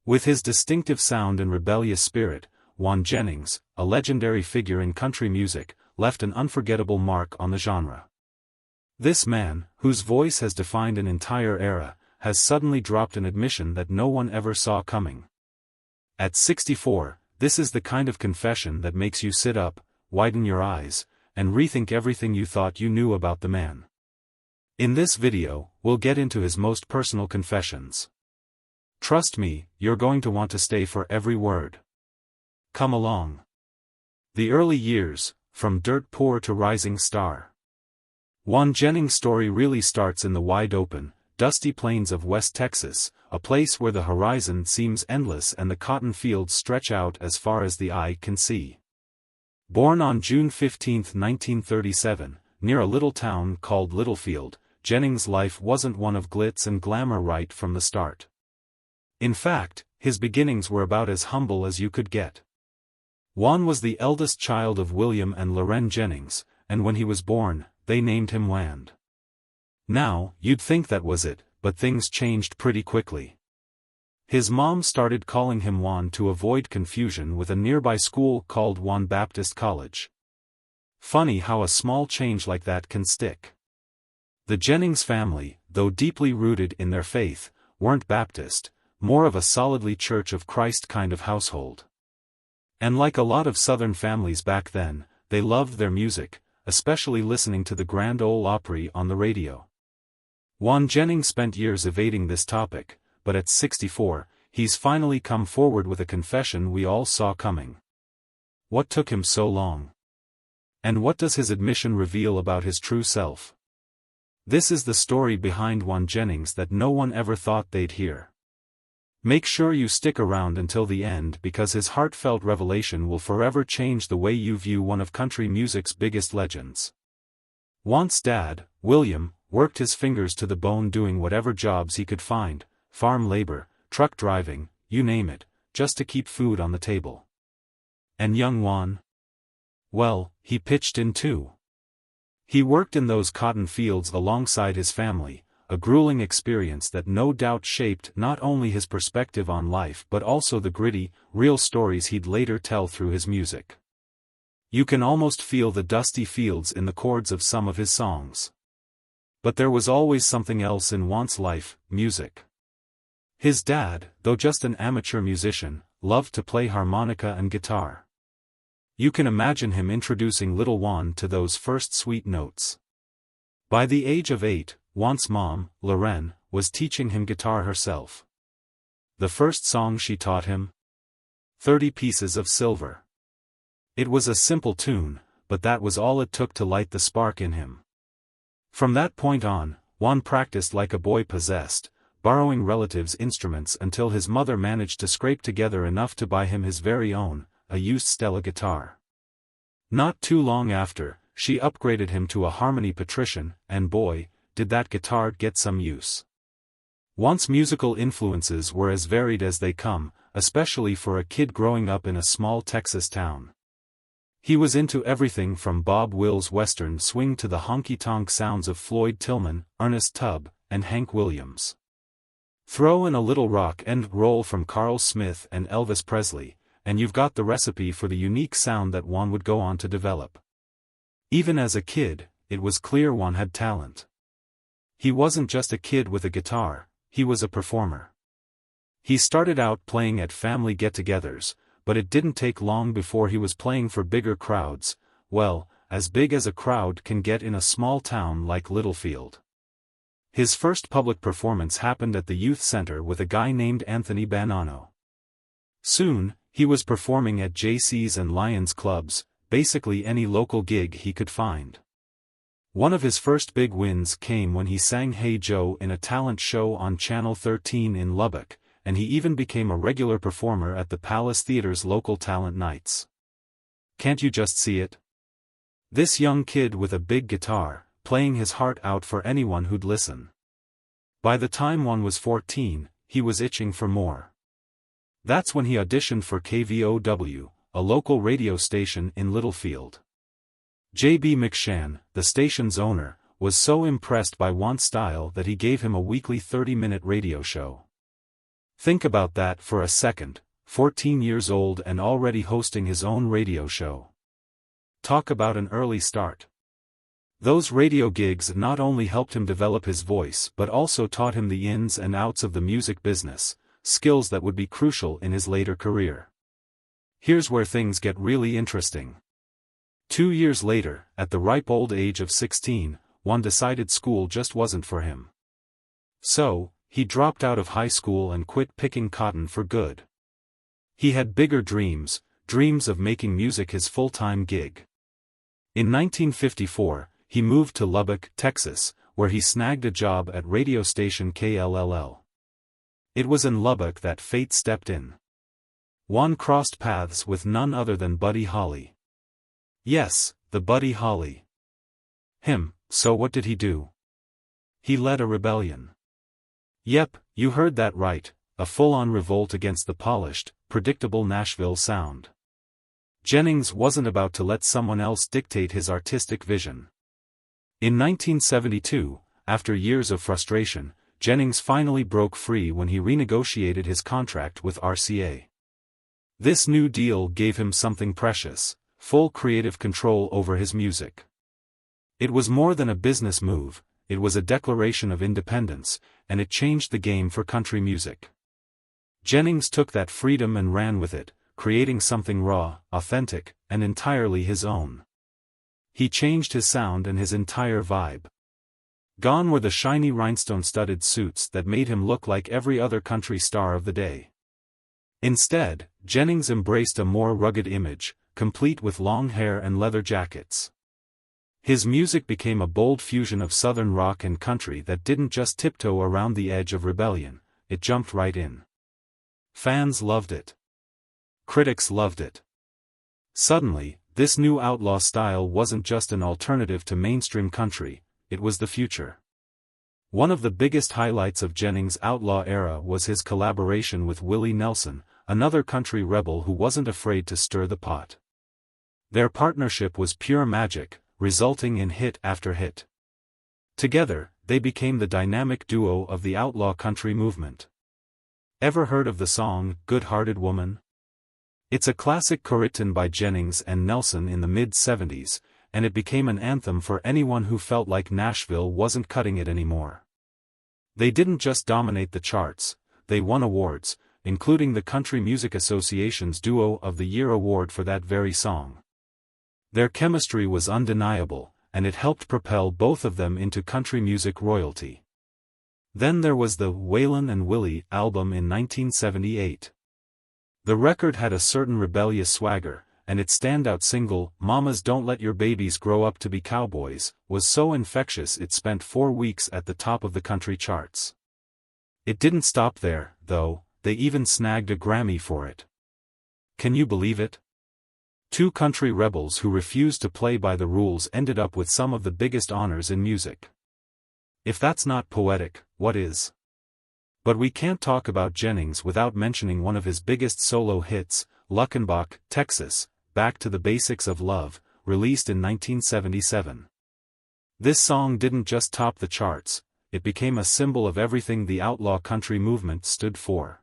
With his distinctive sound and rebellious spirit, Waylon Jennings, a legendary figure in country music, left an unforgettable mark on the genre. This man, whose voice has defined an entire era, has suddenly dropped an admission that no one ever saw coming. At 64, this is the kind of confession that makes you sit up, widen your eyes, and rethink everything you thought you knew about the man. In this video, we'll get into his most personal confessions. Trust me, you're going to want to stay for every word. Come along. The early years, from dirt poor to rising star. Waylon Jennings' story really starts in the wide-open, dusty plains of West Texas, a place where the horizon seems endless and the cotton fields stretch out as far as the eye can see. Born on June 15, 1937, near a little town called Littlefield, Jennings' life wasn't one of glitz and glamour right from the start. In fact, his beginnings were about as humble as you could get. Waylon was the eldest child of William and Lorraine Jennings, and when he was born, they named him Waylon. Now, you'd think that was it, but things changed pretty quickly. His mom started calling him Waylon to avoid confusion with a nearby school called Waylon Baptist College. Funny how a small change like that can stick. The Jennings family, though deeply rooted in their faith, weren't Baptist, more of a solidly Church of Christ kind of household. And like a lot of Southern families back then, they loved their music, especially listening to the Grand Ole Opry on the radio. Waylon Jennings spent years evading this topic, but at 64, he's finally come forward with a confession we all saw coming. What took him so long? And what does his admission reveal about his true self? This is the story behind Waylon Jennings that no one ever thought they'd hear. Make sure you stick around until the end because his heartfelt revelation will forever change the way you view one of country music's biggest legends. Waylon's dad, William, worked his fingers to the bone doing whatever jobs he could find, farm labor, truck driving, you name it, just to keep food on the table. And young Waylon? Well, he pitched in too. He worked in those cotton fields alongside his family, a grueling experience that no doubt shaped not only his perspective on life but also the gritty, real stories he'd later tell through his music. You can almost feel the dusty fields in the chords of some of his songs. But there was always something else in Waylon's life, music. His dad, though just an amateur musician, loved to play harmonica and guitar. You can imagine him introducing little Waylon to those first sweet notes. By the age of 8, Waylon's mom, Lorraine, was teaching him guitar herself. The first song she taught him? 30 Pieces of Silver. It was a simple tune, but that was all it took to light the spark in him. From that point on, Waylon practiced like a boy possessed, borrowing relatives' instruments until his mother managed to scrape together enough to buy him his very own, a used Stella guitar. Not too long after, she upgraded him to a Harmony Patrician, and boy, did that guitar get some use. Waylon's musical influences were as varied as they come, especially for a kid growing up in a small Texas town. He was into everything from Bob Wills' Western swing to the honky-tonk sounds of Floyd Tillman, Ernest Tubb, and Hank Williams. Throw in a little rock and roll from Carl Smith and Elvis Presley, and you've got the recipe for the unique sound that Waylon would go on to develop. Even as a kid, it was clear Waylon had talent. He wasn't just a kid with a guitar, he was a performer. He started out playing at family get-togethers, but it didn't take long before he was playing for bigger crowds, well, as big as a crowd can get in a small town like Littlefield. His first public performance happened at the youth center with a guy named Anthony Banano. Soon, he was performing at JC's and Lions clubs, basically any local gig he could find. One of his first big wins came when he sang Hey Joe in a talent show on Channel 13 in Lubbock, and he even became a regular performer at the Palace Theater's local talent nights. Can't you just see it? This young kid with a big guitar, playing his heart out for anyone who'd listen. By the time Waylon was 14, he was itching for more. That's when he auditioned for KVOW, a local radio station in Littlefield. J.B. McShann, the station's owner, was so impressed by Waylon's style that he gave him a weekly 30-minute radio show. Think about that for a second, 14 years old and already hosting his own radio show. Talk about an early start. Those radio gigs not only helped him develop his voice but also taught him the ins and outs of the music business, skills that would be crucial in his later career. Here's where things get really interesting. 2 years later, at the ripe old age of 16, Juan decided school just wasn't for him. So, he dropped out of high school and quit picking cotton for good. He had bigger dreams, dreams of making music his full-time gig. In 1954, he moved to Lubbock, Texas, where he snagged a job at radio station KLLL. It was in Lubbock that fate stepped in. Juan crossed paths with none other than Buddy Holly. Yes, the Buddy Holly. So what did he do? He led a rebellion. Yep, you heard that right, a full-on revolt against the polished, predictable Nashville sound. Jennings wasn't about to let someone else dictate his artistic vision. In 1972, after years of frustration, Jennings finally broke free when he renegotiated his contract with RCA. This new deal gave him something precious: full creative control over his music. It was more than a business move, it was a declaration of independence, and it changed the game for country music. Jennings took that freedom and ran with it, creating something raw, authentic, and entirely his own. He changed his sound and his entire vibe. Gone were the shiny rhinestone-studded suits that made him look like every other country star of the day. Instead, Jennings embraced a more rugged image, complete with long hair and leather jackets. His music became a bold fusion of southern rock and country that didn't just tiptoe around the edge of rebellion, it jumped right in. Fans loved it. Critics loved it. Suddenly, this new outlaw style wasn't just an alternative to mainstream country, it was the future. One of the biggest highlights of Jennings' outlaw era was his collaboration with Willie Nelson, another country rebel who wasn't afraid to stir the pot. Their partnership was pure magic, resulting in hit after hit. Together, they became the dynamic duo of the outlaw country movement. Ever heard of the song, "Good-Hearted Woman"? It's a classic co-written by Jennings and Nelson in the mid-70s, and it became an anthem for anyone who felt like Nashville wasn't cutting it anymore. They didn't just dominate the charts, they won awards, including the Country Music Association's Duo of the Year award for that very song. Their chemistry was undeniable, and it helped propel both of them into country music royalty. Then there was the Waylon and Willie album in 1978. The record had a certain rebellious swagger, and its standout single, "Mamas Don't Let Your Babies Grow Up to Be Cowboys," was so infectious it spent 4 weeks at the top of the country charts. It didn't stop there, though, they even snagged a Grammy for it. Can you believe it? 2 country rebels who refused to play by the rules ended up with some of the biggest honors in music. If that's not poetic, what is? But we can't talk about Jennings without mentioning one of his biggest solo hits, Luckenbach, Texas, Back to the Basics of Love, released in 1977. This song didn't just top the charts, it became a symbol of everything the outlaw country movement stood for.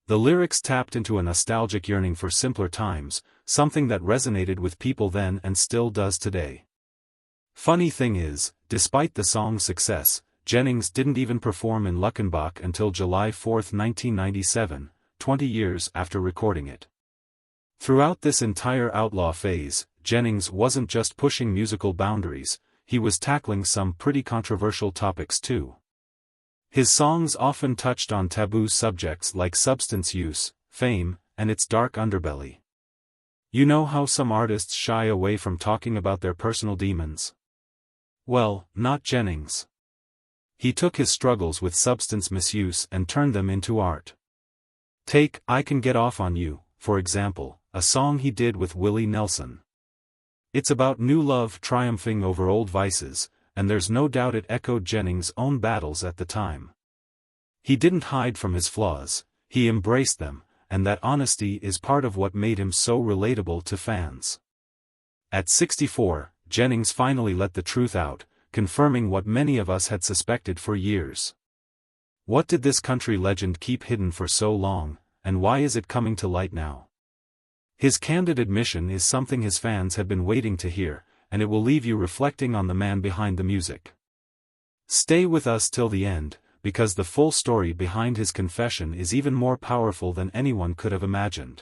The lyrics tapped into a nostalgic yearning for simpler times, something that resonated with people then and still does today. Funny thing is, despite the song's success, Jennings didn't even perform in Luckenbach until July 4, 1997, 20 years after recording it. Throughout this entire outlaw phase, Jennings wasn't just pushing musical boundaries, he was tackling some pretty controversial topics too. His songs often touched on taboo subjects like substance use, fame, and its dark underbelly. You know how some artists shy away from talking about their personal demons? Well, not Jennings. He took his struggles with substance misuse and turned them into art. Take "I Can Get Off on You," for example, a song he did with Willie Nelson. It's about new love triumphing over old vices, and there's no doubt it echoed Jennings' own battles at the time. He didn't hide from his flaws, he embraced them, and that honesty is part of what made him so relatable to fans. At 64, Jennings finally let the truth out, confirming what many of us had suspected for years. What did this country legend keep hidden for so long, and why is it coming to light now? His candid admission is something his fans have been waiting to hear, and it will leave you reflecting on the man behind the music. Stay with us till the end, because the full story behind his confession is even more powerful than anyone could have imagined.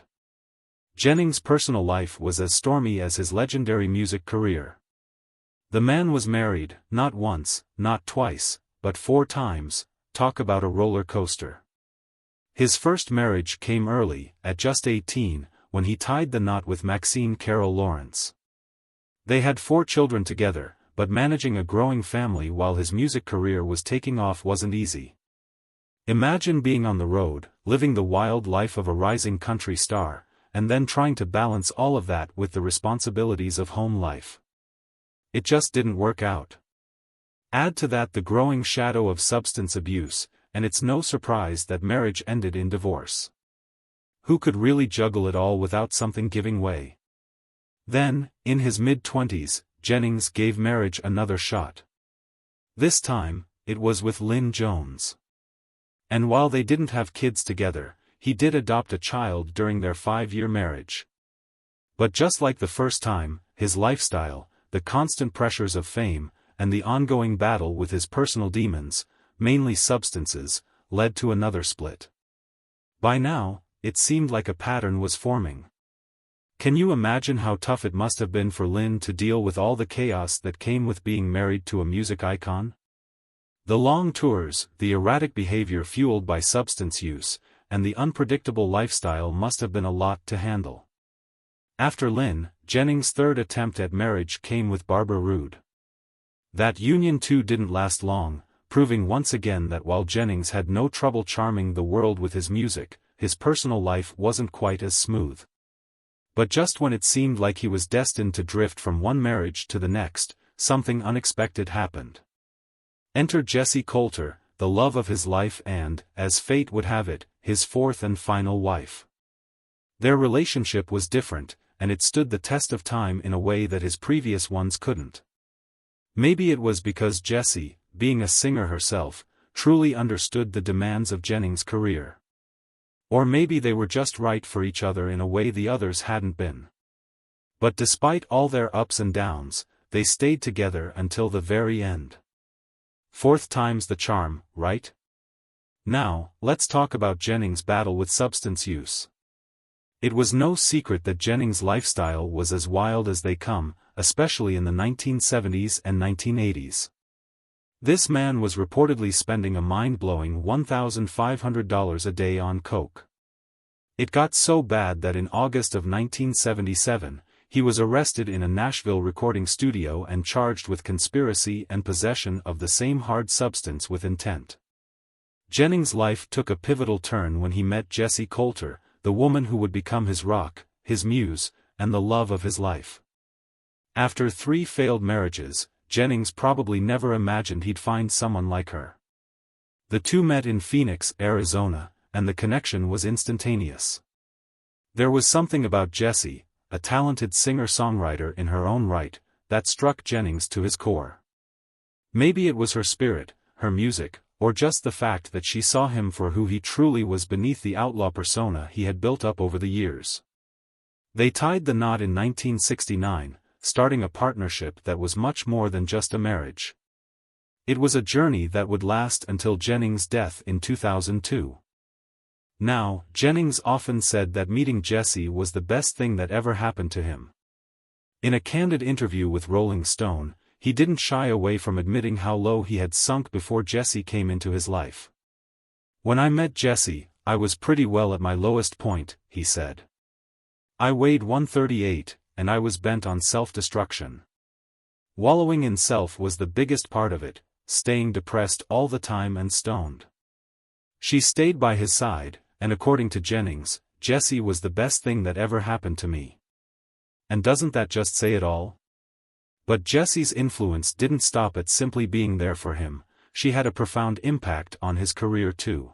Jennings' personal life was as stormy as his legendary music career. The man was married, not once, not twice, but 4 times. Talk about a roller coaster. His first marriage came early, at just 18, when he tied the knot with Maxine Carroll Lawrence. They had 4 children together, but managing a growing family while his music career was taking off wasn't easy. Imagine being on the road, living the wild life of a rising country star, and then trying to balance all of that with the responsibilities of home life. It just didn't work out. Add to that the growing shadow of substance abuse, and it's no surprise that marriage ended in divorce. Who could really juggle it all without something giving way? Then, in his mid-20s, Jennings gave marriage another shot. This time, it was with Lynn Jones. And while they didn't have kids together, he did adopt a child during their 5-year marriage. But just like the first time, his lifestyle, the constant pressures of fame, and the ongoing battle with his personal demons, mainly substances, led to another split. By now, it seemed like a pattern was forming. Can you imagine how tough it must have been for Lynn to deal with all the chaos that came with being married to a music icon? The long tours, the erratic behavior fueled by substance use, and the unpredictable lifestyle must have been a lot to handle. After Lynn, Jennings' third attempt at marriage came with Barbara Roode. That union too didn't last long, proving once again that while Jennings had no trouble charming the world with his music, his personal life wasn't quite as smooth. But just when it seemed like he was destined to drift from one marriage to the next, something unexpected happened. Enter Jessie Coulter, the love of his life and, as fate would have it, his 4th and final wife. Their relationship was different, and it stood the test of time in a way that his previous ones couldn't. Maybe it was because Jessie, being a singer herself, truly understood the demands of Jennings' career. Or maybe they were just right for each other in a way the others hadn't been. But despite all their ups and downs, they stayed together until the very end. 4th time's the charm, right? Now, let's talk about Jennings' battle with substance use. It was no secret that Jennings' lifestyle was as wild as they come, especially in the 1970s and 1980s. This man was reportedly spending a mind-blowing $1,500 a day on coke. It got so bad that in August of 1977, he was arrested in a Nashville recording studio and charged with conspiracy and possession of the same hard substance with intent. Jennings' life took a pivotal turn when he met Jessie Coulter, the woman who would become his rock, his muse, and the love of his life. After 3 failed marriages, Jennings probably never imagined he'd find someone like her. The two met in Phoenix, Arizona, and the connection was instantaneous. There was something about Jessie, a talented singer-songwriter in her own right, that struck Jennings to his core. Maybe it was her spirit, her music, or just the fact that she saw him for who he truly was beneath the outlaw persona he had built up over the years. They tied the knot in 1969, starting a partnership that was much more than just a marriage. It was a journey that would last until Jennings' death in 2002. Now, Jennings often said that meeting Jessie was the best thing that ever happened to him. In a candid interview with Rolling Stone, he didn't shy away from admitting how low he had sunk before Jessie came into his life. "When I met Jessie, I was pretty well at my lowest point," he said. "I weighed 138, and I was bent on self-destruction. Wallowing in self was the biggest part of it, staying depressed all the time and stoned." She stayed by his side, and according to Jennings, Jessie was the best thing that ever happened to me. And doesn't that just say it all? But Jessie's influence didn't stop at simply being there for him, she had a profound impact on his career too.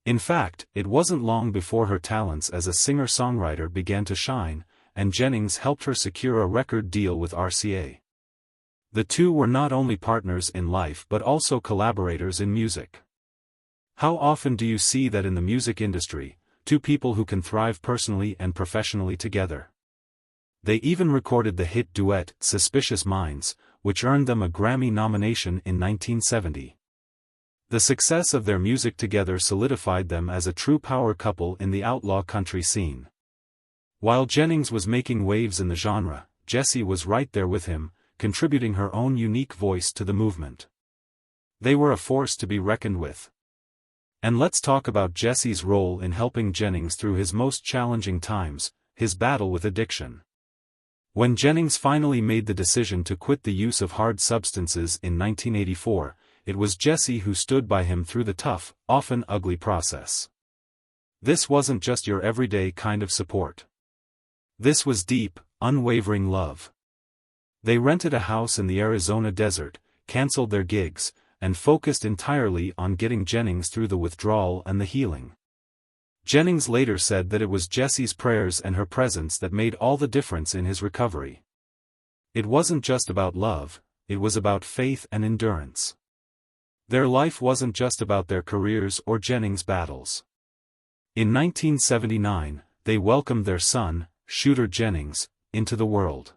In fact, it wasn't long before her talents as a singer-songwriter began to shine, and Jennings helped her secure a record deal with RCA. The two were not only partners in life but also collaborators in music. How often do you see that in the music industry, two people who can thrive personally and professionally together? They even recorded the hit duet, Suspicious Minds, which earned them a Grammy nomination in 1970. The success of their music together solidified them as a true power couple in the outlaw country scene. While Jennings was making waves in the genre, Jessie was right there with him, contributing her own unique voice to the movement. They were a force to be reckoned with. And let's talk about Jessie's role in helping Jennings through his most challenging times, his battle with addiction. When Jennings finally made the decision to quit the use of hard substances in 1984, it was Jessie who stood by him through the tough, often ugly process. This wasn't just your everyday kind of support. This was deep, unwavering love. They rented a house in the Arizona desert, canceled their gigs, and focused entirely on getting Jennings through the withdrawal and the healing. Jennings later said that it was Jessie's prayers and her presence that made all the difference in his recovery. It wasn't just about love, it was about faith and endurance. Their life wasn't just about their careers or Jennings' battles. In 1979, they welcomed their son, Shooter Jennings, into the world.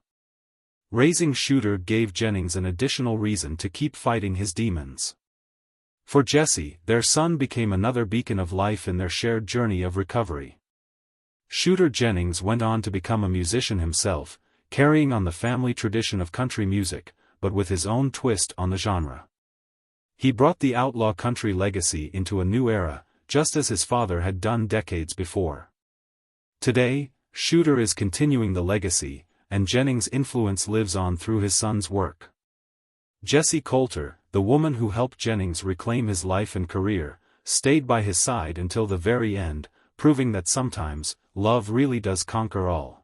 Raising Shooter gave Jennings an additional reason to keep fighting his demons. For Jessie, their son became another beacon of life in their shared journey of recovery. Shooter Jennings went on to become a musician himself, carrying on the family tradition of country music, but with his own twist on the genre. He brought the outlaw country legacy into a new era, just as his father had done decades before. Today, Shooter is continuing the legacy, and Jennings' influence lives on through his son's work. Jessie Coulter, the woman who helped Jennings reclaim his life and career, stayed by his side until the very end, proving that sometimes, love really does conquer all.